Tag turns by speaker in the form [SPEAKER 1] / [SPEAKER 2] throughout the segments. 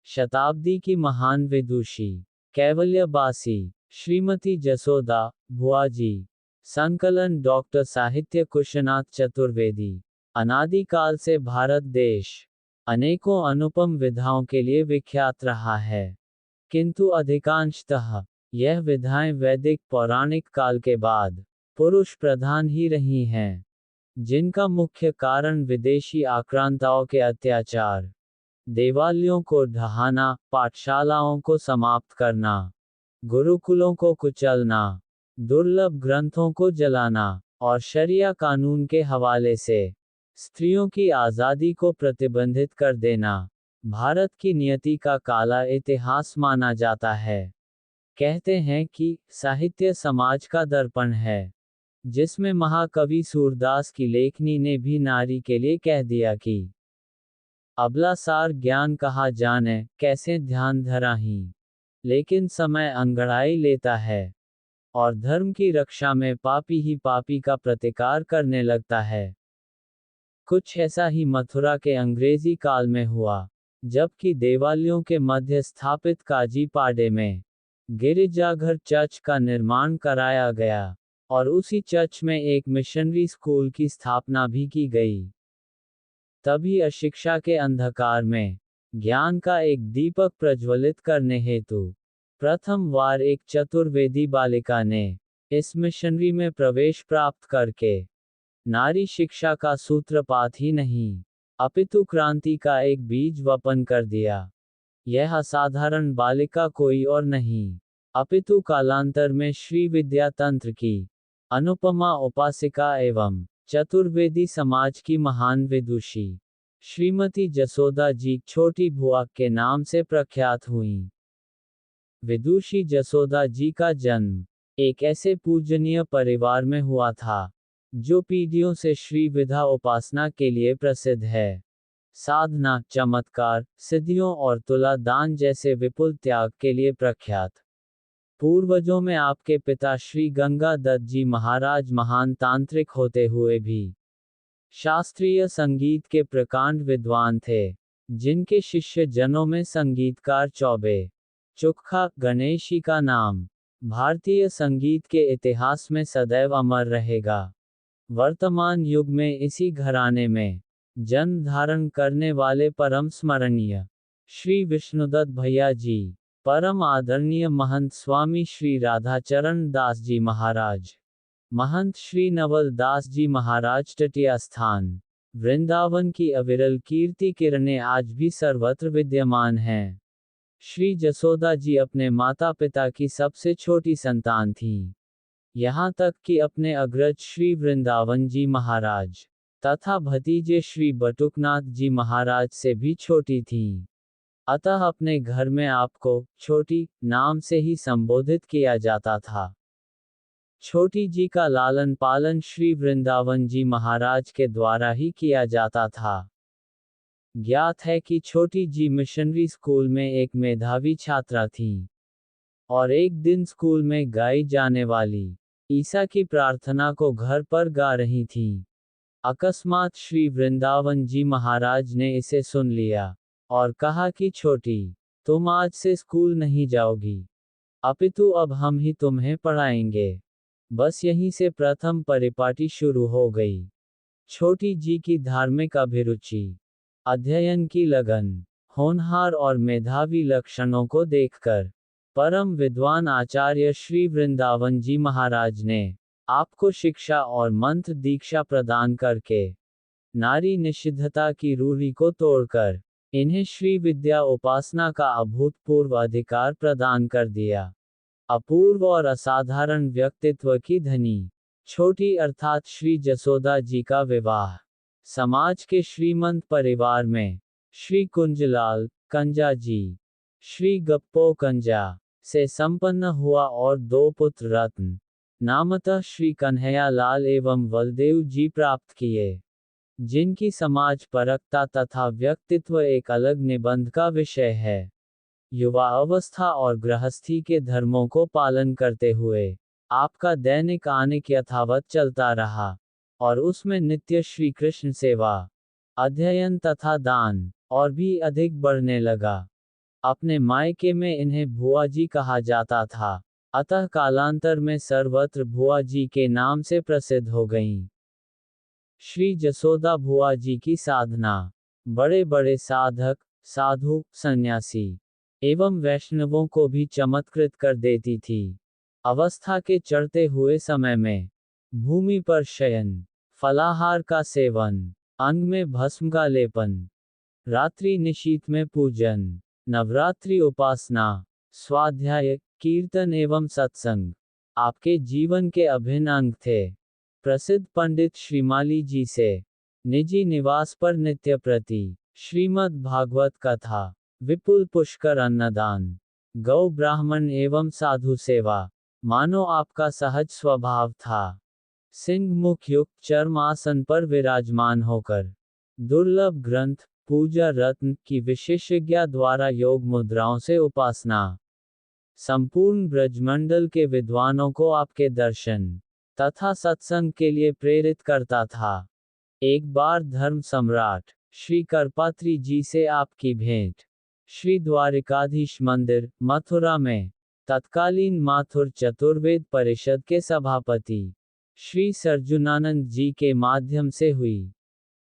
[SPEAKER 1] शताब्दी की महान विदुषी कैवल्यबासी श्रीमती जसोदा भुआ जी। संकलन डॉक्टर साहित्य कुशनाथ चतुर्वेदी। अनादिकाल से भारत देश अनेकों अनुपम विधाओं के लिए विख्यात रहा है, किंतु अधिकांशतः यह विधाएं वैदिक पौराणिक काल के बाद पुरुष प्रधान ही रही हैं, जिनका मुख्य कारण विदेशी आक्रांताओं के अत्याचार, देवालयों को ढहाना, पाठशालाओं को समाप्त करना, गुरुकुलों को कुचलना, दुर्लभ ग्रंथों को जलाना और शरिया कानून के हवाले से स्त्रियों की आज़ादी को प्रतिबंधित कर देना भारत की नियति का काला इतिहास माना जाता है। कहते हैं कि साहित्य समाज का दर्पण है, जिसमें महाकवि सूरदास की लेखनी ने भी नारी के लिए कह दिया कि अबला सार ज्ञान कहा जाने कैसे ध्यान धराही, लेकिन समय अंगड़ाई लेता है और धर्म की रक्षा में पापी ही पापी का प्रतिकार करने लगता है। कुछ ऐसा ही मथुरा के अंग्रेजी काल में हुआ, जबकि देवालयों के मध्य स्थापित काजीपाडे में गिरिजाघर चर्च का निर्माण कराया गया और उसी चर्च में एक मिशनरी स्कूल की स्थापना भी की गई। तभी अशिक्षा के अंधकार में ज्ञान का एक दीपक प्रज्वलित करने हेतु प्रथम बार एक चतुर्वेदी बालिका ने इस मिशनरी में प्रवेश प्राप्त करके नारी शिक्षा का सूत्रपात ही नहीं, अपितु क्रांति का एक बीज वपन कर दिया। यह असाधारण बालिका कोई और नहीं, अपितु कालांतर में श्री विद्या तंत्र की अनुपमा उपासिका एवं चतुर्वेदी समाज की महान विदुषी श्रीमती जसोदा जी छोटी भुआ के नाम से प्रख्यात हुईं। विदुषी जसोदा जी का जन्म एक ऐसे पूजनीय परिवार में हुआ था, जो पीढ़ियों से श्री विद्या उपासना के लिए प्रसिद्ध है। साधना, चमत्कार, सिद्धियों और तुला दान जैसे विपुल त्याग के लिए प्रख्यात। पूर्वजों में आपके पिता श्री गंगा दत्त जी महाराज महान तांत्रिक होते हुए भी शास्त्रीय संगीत के प्रकांड विद्वान थे, जिनके शिष्य जनों में संगीतकार चौबे चुक्खा गणेशी का नाम भारतीय संगीत के इतिहास में सदैव अमर रहेगा। वर्तमान युग में इसी घराने में जन्म धारण करने वाले परम स्मरणीय श्री विष्णुदत्त भैया जी, परम आदरणीय महंत स्वामी श्री राधाचरण दास जी महाराज, महंत श्री नवल दास जी महाराज तटिया स्थान वृंदावन की अविरल कीर्ति किरणें आज भी सर्वत्र विद्यमान हैं। श्री जसोदा जी अपने माता पिता की सबसे छोटी संतान थीं, यहाँ तक कि अपने अग्रज श्री वृंदावन जी महाराज तथा भतीजे श्री बटुकनाथ जी महाराज से भी छोटी थीं। अतः अपने घर में आपको छोटी नाम से ही संबोधित किया जाता था। छोटी जी का लालन पालन श्री वृंदावन जी महाराज के द्वारा ही किया जाता था। ज्ञात है कि छोटी जी मिशनरी स्कूल में एक मेधावी छात्रा थीं और एक दिन स्कूल में गाई जाने वाली ईसा की प्रार्थना को घर पर गा रही थीं। अकस्मात श्री वृंदावन जी महाराज ने इसे सुन लिया और कहा कि छोटी, तुम आज से स्कूल नहीं जाओगी, अपितु अब हम ही तुम्हें पढ़ाएंगे। बस यहीं से प्रथम परिपाटी शुरू हो गई। छोटी जी की धार्मिक अभिरुचि, अध्ययन की लगन, होनहार और मेधावी लक्षणों को देखकर परम विद्वान आचार्य श्री वृंदावन जी महाराज ने आपको शिक्षा और मंत्र दीक्षा प्रदान करके नारी निषिद्धता की रूढ़ी को तोड़कर इन्हें श्री विद्या उपासना का अभूतपूर्व अधिकार प्रदान कर दिया। अपूर्व और असाधारण व्यक्तित्व की धनी छोटी अर्थात श्री जसोदा जी का विवाह समाज के श्रीमंत परिवार में श्री कुंजलाल कंजा जी, श्री गप्पो कंजा से संपन्न हुआ और दो पुत्र रत्न नामतः श्री कन्हैया लाल एवं बलदेव जी प्राप्त किए, जिनकी समाज परकता तथा व्यक्तित्व एक अलग निबंध का विषय है। युवा अवस्था और गृहस्थी के धर्मों को पालन करते हुए आपका दैनिक आनिक यथावत चलता रहा और उसमें नित्य श्री कृष्ण सेवा, अध्ययन तथा दान और भी अधिक बढ़ने लगा। अपने मायके में इन्हें भुआ जी कहा जाता था, अतः कालांतर में सर्वत्र भुआ जी के नाम से प्रसिद्ध हो गईं। श्री जसोदा भुआ जी की साधना। बड़े बड़े साधक, साधु, सन्यासी एवं वैष्णवों को भी चमत्कृत कर देती थी। अवस्था के चढ़ते हुए समय में भूमि पर शयन, फलाहार का सेवन, अंग में भस्म का लेपन, रात्रि निशीथ में पूजन, नवरात्रि उपासना, स्वाध्याय, कीर्तन एवं सत्संग आपके जीवन के अभिन्न अंग थे। प्रसिद्ध पंडित श्रीमाली जी से निजी निवास पर नित्य प्रति श्रीमद् भागवत कथा, विपुल पुष्कर अन्नदान, गौ ब्राह्मण एवं साधु सेवा मानो आपका सहज स्वभाव था। सिंह मुख युक्त चर्म आसन पर विराजमान होकर दुर्लभ ग्रंथ, पूजा रत्न की विशेषज्ञा द्वारा योग मुद्राओं से उपासना, संपूर्ण ब्रजमंडल के विद्वानों को आपके दर्शन तथा सत्संग के लिए प्रेरित करता था। एक बार धर्म सम्राट श्री करपात्री जी से आपकी भेंट श्री द्वारिकाधीश मंदिर, मथुरा में तत्कालीन माथुर चतुर्वेद परिषद के सभापति श्री सर्जुनानंद जी के माध्यम से हुई।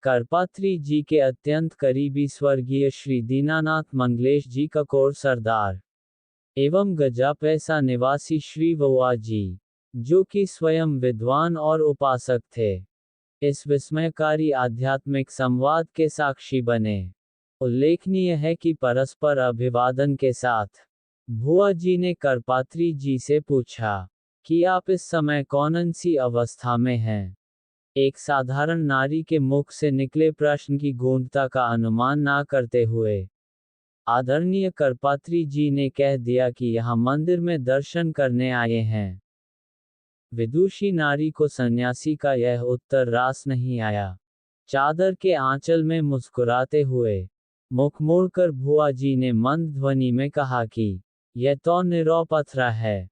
[SPEAKER 1] करपात्री जी के अत्यंत करीबी स्वर्गीय श्री दीनानाथ मंगलेश जी ककोर सरदार एवं गजापैसा निवासी श्री वुआ जी, जो कि स्वयं विद्वान और उपासक थे, इस विस्मयकारी आध्यात्मिक संवाद के साक्षी बने। उल्लेखनीय है कि परस्पर अभिवादन के साथ भुआ जी ने करपात्री जी से पूछा कि आप इस समय कौन सी अवस्था में हैं। एक साधारण नारी के मुख से निकले प्रश्न की गूढ़ता का अनुमान ना करते हुए आदरणीय करपात्री जी ने कह दिया कि यहाँ मंदिर में दर्शन करने आए हैं। विदुषी नारी को सन्यासी का यह उत्तर रास नहीं आया। चादर के आंचल में मुस्कुराते हुए मुख मोड़कर भुआ जी ने मंद ध्वनि में कहा कि यह तो निरौ पथरा है।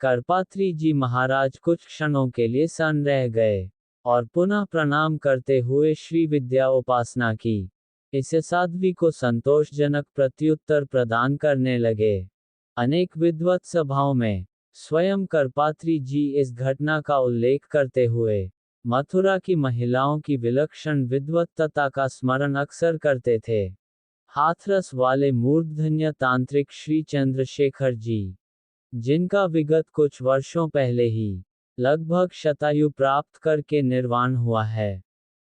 [SPEAKER 1] करपात्री जी महाराज कुछ क्षणों के लिए सन्न रह गए और पुनः प्रणाम करते हुए श्री विद्या उपासना की इस साध्वी को संतोषजनक प्रत्युत्तर प्रदान करने लगे। अनेक विद्वत सभाओं में स्वयं करपात्री जी इस घटना का उल्लेख करते हुए मथुरा की महिलाओं की विलक्षण विद्वत्ता का स्मरण अक्सर करते थे। हाथरस वाले मूर्धन्य तांत्रिक श्री चंद्रशेखर जी, जिनका विगत कुछ वर्षों पहले ही लगभग शतायु प्राप्त करके निर्वाण हुआ है,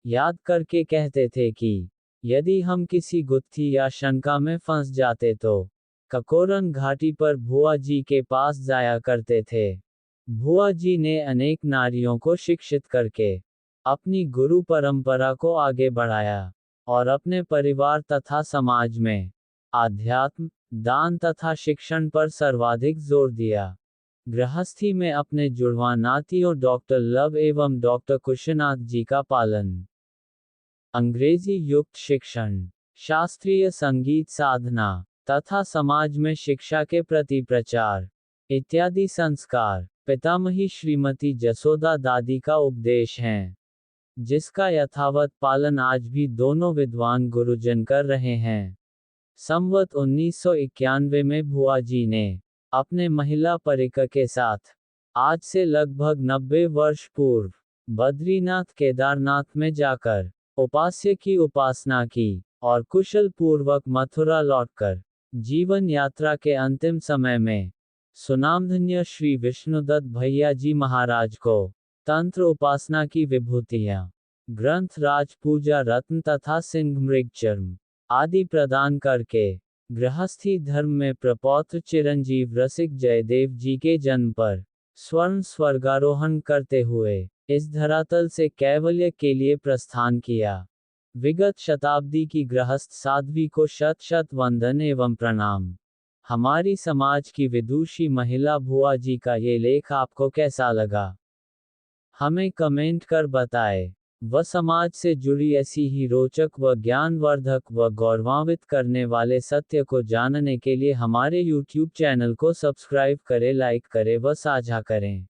[SPEAKER 1] याद करके कहते थे कि यदि हम किसी गुत्थी या शंका में फंस जाते तो ककोरन घाटी पर भुआ जी के पास जाया करते थे। भुआ जी ने अनेक नारियों को शिक्षित करके अपनी गुरु परंपरा को आगे बढ़ाया और अपने परिवार तथा समाज में आध्यात्म, दान तथा शिक्षण पर सर्वाधिक जोर दिया। गृहस्थी में अपने जुड़वा नातियों डॉक्टर लव एवं डॉक्टर कुशनाथ जी का पालन, अंग्रेजी युक्त शिक्षण, शास्त्रीय संगीत साधना तथा समाज में शिक्षा के प्रति प्रचार इत्यादि संस्कार पितामही श्रीमती जसोदा दादी का उपदेश हैं, जिसका यथावत पालन आज भी दोनों विद्वान गुरुजन कर रहे हैं। संवत 1991 में भुआ जी ने अपने महिला परिकर के साथ आज से लगभग 90 वर्ष पूर्व बद्रीनाथ केदारनाथ में जाकर उपास्य की उपासना की और कुशल पूर्वक मथुरा लौटकर जीवन यात्रा के अंतिम समय में सुनामधन्य श्री विष्णुदत्त भैया जी महाराज को तंत्र उपासना की विभूतियां, ग्रंथ, राज पूजा रत्न तथा सिंह मृगचर्म आदि प्रदान करके गृहस्थी धर्म में प्रपौत्र चिरंजीव रसिक जयदेव जी के जन्म पर स्वर्ण स्वर्गारोहण करते हुए इस धरातल से कैवल्य के लिए प्रस्थान किया। विगत शताब्दी की गृहस्थ साध्वी को शत शत वंदन एवं प्रणाम। हमारी समाज की विदुषी महिला भुआ जी का ये लेख आपको कैसा लगा, हमें कमेंट कर बताएं। व समाज से जुड़ी ऐसी ही रोचक व ज्ञानवर्धक व गौरवान्वित करने वाले सत्य को जानने के लिए हमारे YouTube चैनल को सब्सक्राइब करें, लाइक करें व साझा करें।